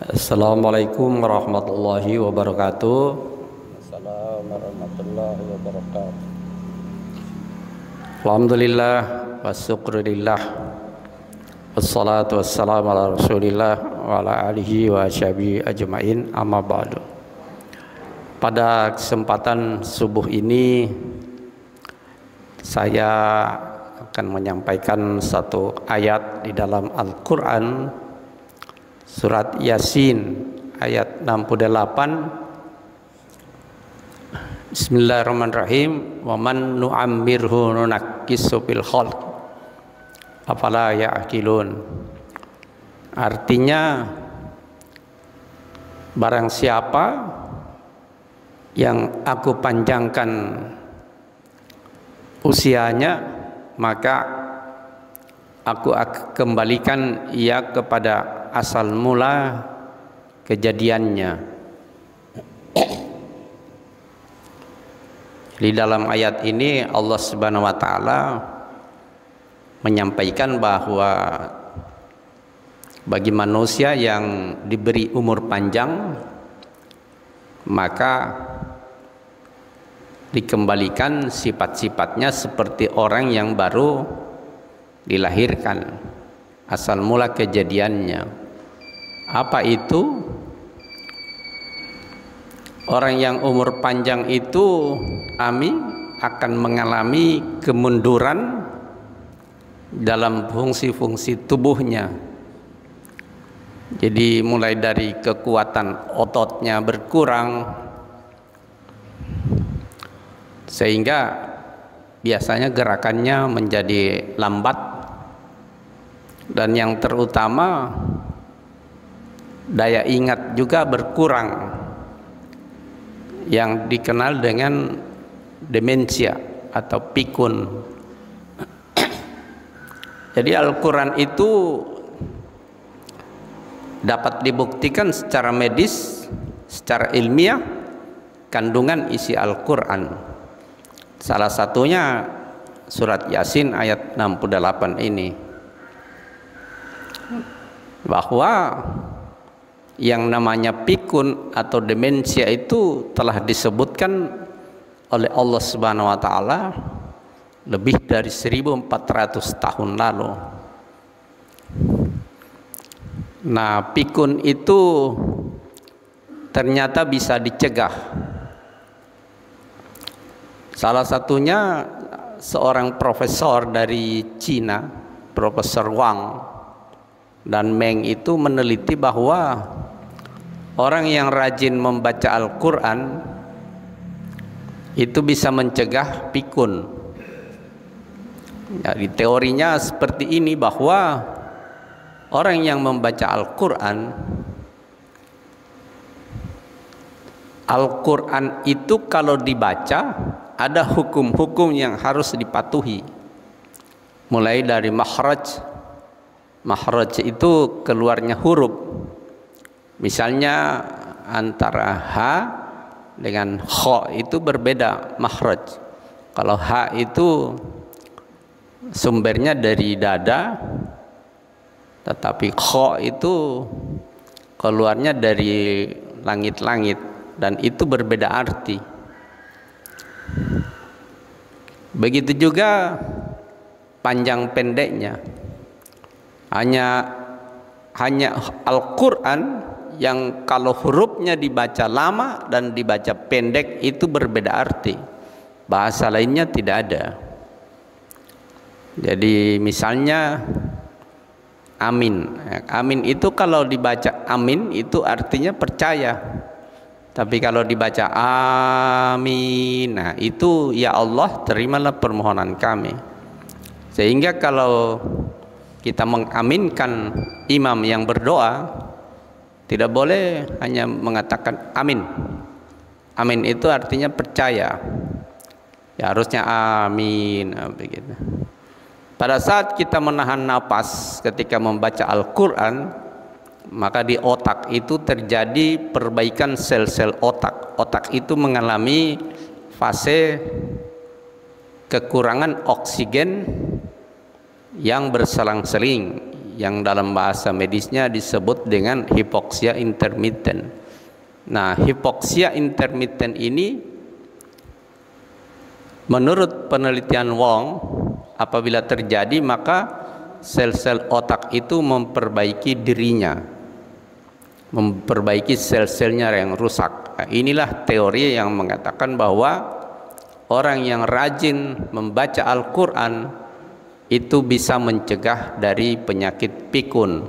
Assalamualaikum warahmatullahi wabarakatuh. Assalamualaikum warahmatullahi wabarakatuh. Alhamdulillah wasyukurillah wassalatu wassalamu ala rasulillah wa ala alihi wa sahbihi ajma'in, amma ba'du. Pada kesempatan subuh ini saya akan menyampaikan satu ayat di dalam Al-Quran, surat Yasin ayat 68. Bismillahirrahmanirrahim. Wa man nu'ammirhu nunakkisu fil khalq afala ya'qilun. Artinya, barang siapa yang aku panjangkan usianya, maka aku akan kembalikan ia kepada asal mula kejadiannya. Di dalam ayat ini Allah Subhanahu wa taala menyampaikan bahwa bagi manusia yang diberi umur panjang, maka dikembalikan sifat-sifatnya seperti orang yang baru dilahirkan, asal mula kejadiannya. Apa itu? Orang yang umur panjang itu akan mengalami kemunduran dalam fungsi-fungsi tubuhnya. Jadi mulai dari kekuatan ototnya berkurang, sehingga biasanya gerakannya menjadi lambat, dan yang terutama daya ingat juga berkurang, yang dikenal dengan demensia atau pikun. Jadi Al-Quran itu dapat dibuktikan secara medis, secara ilmiah, kandungan isi Al-Quran. Salah satunya surat Yasin ayat 68 ini, bahwa yang namanya pikun atau demensia itu telah disebutkan oleh Allah Subhanahu wa taala lebih dari 1400 tahun lalu. Nah, pikun itu ternyata bisa dicegah. Salah satunya seorang profesor dari Cina, Profesor Wang dan Meng, itu meneliti bahwa orang yang rajin membaca Al-Quran itu bisa mencegah pikun. Jadi teorinya seperti ini, bahwa orang yang membaca Al-Quran itu kalau dibaca ada hukum-hukum yang harus dipatuhi, mulai dari makhraj. Makhraj itu keluarnya huruf. Misalnya antara H dengan kho itu berbeda makhraj. Kalau H itu sumbernya dari dada, tetapi kho itu keluarnya dari langit-langit, dan itu berbeda arti. Begitu juga panjang pendeknya. Hanya Al-Quran yang kalau hurufnya dibaca lama dan dibaca pendek itu berbeda arti. Bahasa lainnya tidak ada. Jadi misalnya amin. Amin itu kalau dibaca amin itu artinya percaya. Tapi kalau dibaca amin, nah itu ya Allah terimalah permohonan kami. Sehingga kalau kita mengaminkan imam yang berdoa, tidak boleh hanya mengatakan amin. Amin itu artinya percaya. Ya harusnya amin, begitu. Pada saat kita menahan napas ketika membaca Al-Quran, maka di otak itu terjadi perbaikan sel-sel otak. Otak itu mengalami fase kekurangan oksigen yang berselang-seling, yang dalam bahasa medisnya disebut dengan hipoksia intermittent. Nah, hipoksia intermittent ini menurut penelitian Wong, apabila terjadi maka sel-sel otak itu memperbaiki dirinya, memperbaiki sel-selnya yang rusak. Nah, inilah teori yang mengatakan bahwa orang yang rajin membaca Al-Quran itu bisa mencegah dari penyakit pikun.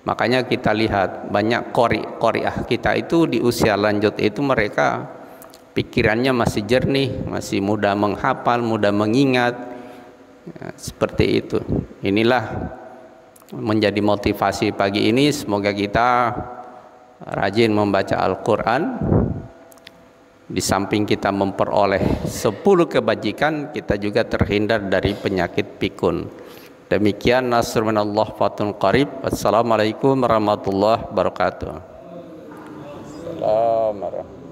Makanya kita lihat banyak qori'ah kita itu di usia lanjut itu mereka pikirannya masih jernih, masih mudah menghafal, mudah mengingat, ya, seperti itu. Inilah menjadi motivasi pagi ini. Semoga kita rajin membaca Al-Quran. Di samping kita memperoleh 10 kebajikan, kita juga terhindar dari penyakit pikun. Demikian, nasrun minallah fatun qarib. Wassalamualaikum warahmatullahi wabarakatuh. Assalamualaikum.